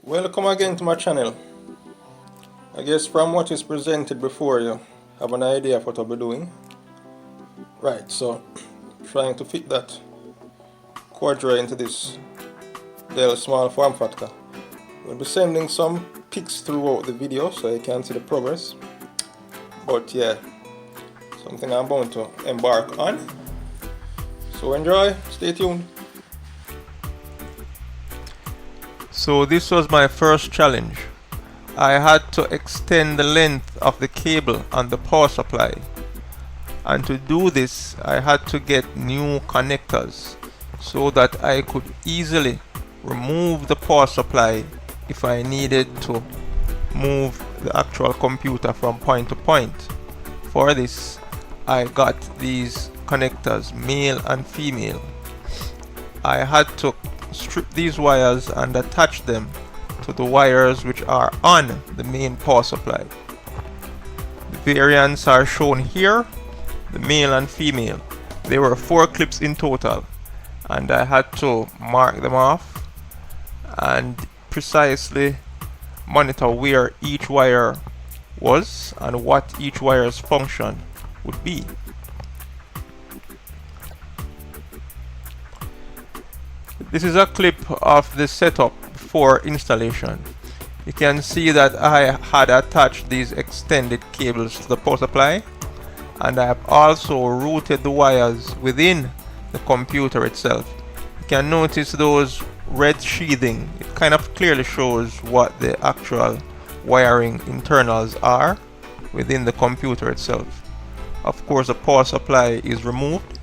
Welcome again to my channel. I guess from what is presented before you have an idea of what I'll be doing. Right, so trying to fit that Quadro into this Dell small form factor. We'll be sending some pics throughout the video so you can see the progress. But yeah, something I'm bound to embark on. So enjoy, stay tuned. So this was my first challenge. I had to extend the length of the cable on the power supply, and to do this I had to get new connectors so that I could easily remove the power supply if I needed to move the actual computer from point to point. For this I got these connectors, male and female. I had to strip these wires and attach them to the wires which are on the main power supply. The variants are shown here, the male and female. There were 4 clips in total, and I had to mark them off and precisely monitor where each wire was and what each wire's function would be. This is a clip of the setup before installation. You can see that I had attached these extended cables to the power supply, and I have also routed the wires within the computer itself. You can notice those red sheathing. It kind of clearly shows what the actual wiring internals are within the computer itself. Of course, the power supply is removed,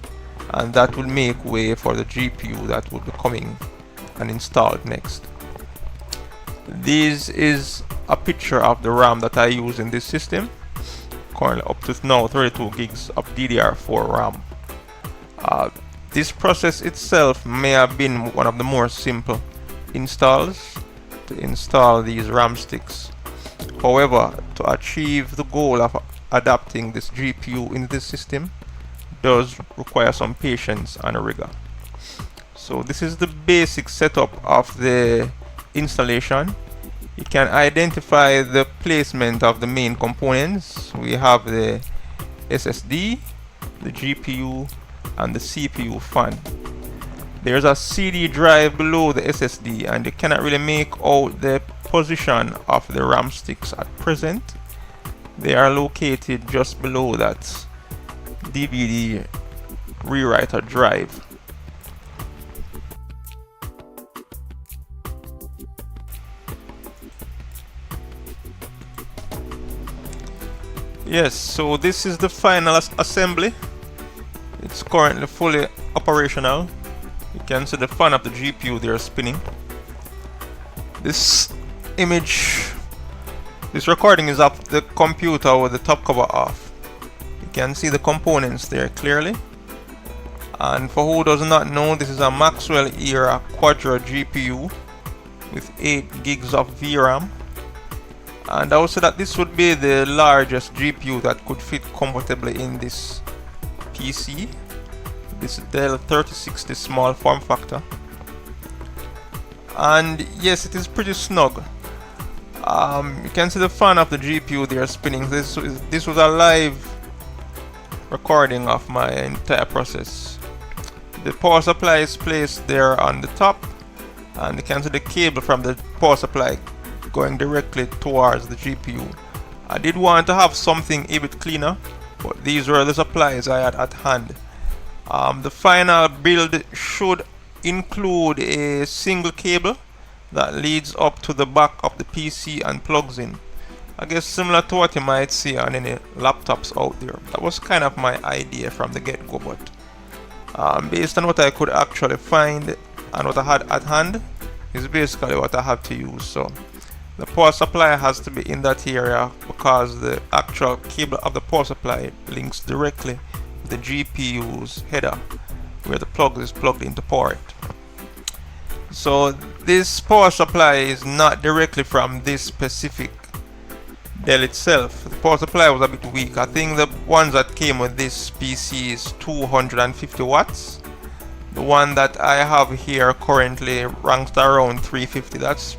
and that will make way for the GPU that will be coming and installed next. This is a picture of the RAM that I use in this system. Currently up to now 32 gigs of DDR4 RAM. This process itself may have been one of the more simple installs to install these RAM sticks. However, to achieve the goal of adapting this GPU in this system does require some patience and rigor. So this is the basic setup of the installation. You can identify the placement of the main components. We have the SSD, the GPU, and the CPU fan. There's a CD drive below the SSD, and you cannot really make out the position of the RAM sticks at present. They are located just below that DVD rewriter drive. Yes, so this is the final assembly. It's currently fully operational. You can see the fan of the GPU there spinning. This recording is of the computer with the top cover off. You can see the components there clearly. And for who does not know, this is a Maxwell era Quadro GPU with 8 gigs of VRAM. And I would say that this would be the largest GPU that could fit comfortably in this PC. This Dell 3060 small form factor. And yes, it is pretty snug. You can see the fan of the GPU there spinning. This was a live recording of my entire process. The power supply is placed there on the top, and you can see the cable from the power supply going directly towards the GPU. I did want to have something a bit cleaner, but these were the supplies I had at hand. The final build should include a single cable that leads up to the back of the PC and plugs in. I guess similar to what you might see on any laptops out there. That was kind of my idea from the get-go, but based on what I could actually find and what I had at hand is basically what I have to use. So the power supply has to be in that area because the actual cable of the power supply links directly with the GPU's header where the plug is plugged into power it. So this power supply is not directly from this specific Dell itself. The power supply was a bit weak. I think the ones that came with this PC is 250 watts. The one that I have here currently ranks around 350. That's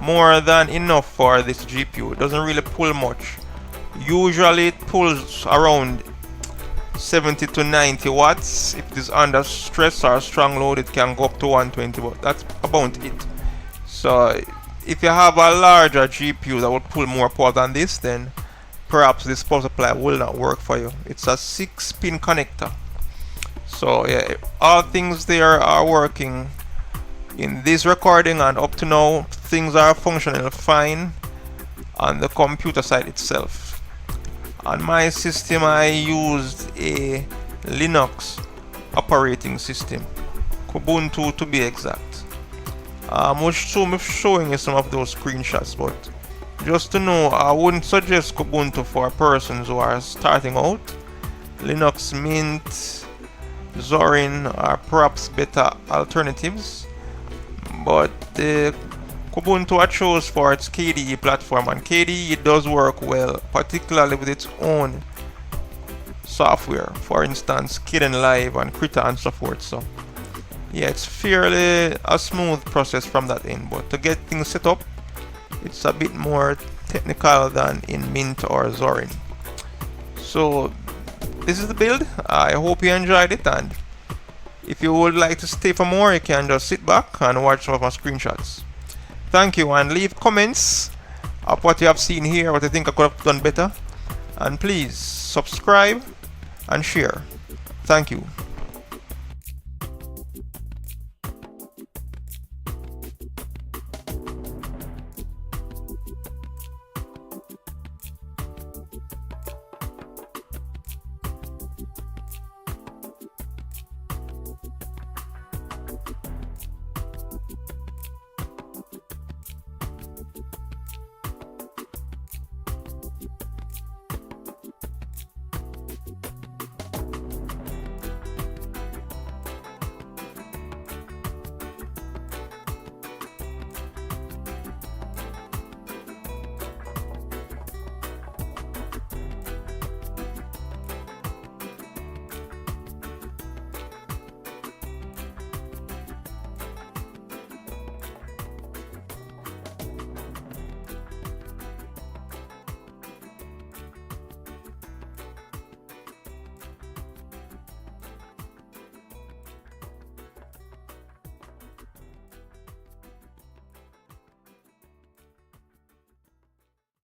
more than enough for this GPU. It doesn't really pull much. Usually it pulls around 70 to 90 watts. If it is under stress or strong load, it can go up to 120, but that's about it. So if you have a larger GPU that would pull more power than this, then perhaps this power supply will not work for you. It's a 6-pin connector. So yeah, all things there are working in this recording, and up to now things are functioning fine on the computer side itself. On my system I used a Linux operating system, Ubuntu to be exact. I'm showing you some of those screenshots, but just to know, I wouldn't suggest Ubuntu for persons who are starting out. Linux Mint, Zorin are perhaps better alternatives, but the Ubuntu I chose for its KDE platform, and KDE does work well, particularly with its own software, for instance Kdenlive and Krita and so forth. So yeah, it's fairly a smooth process from that end, but to get things set up, it's a bit more technical than in Mint or Zorin. So this is the build. I hope you enjoyed it, and if you would like to stay for more, you can just sit back and watch some of my screenshots. Thank you, and leave comments of what you have seen here, what you think I could have done better, and please subscribe and share. Thank you.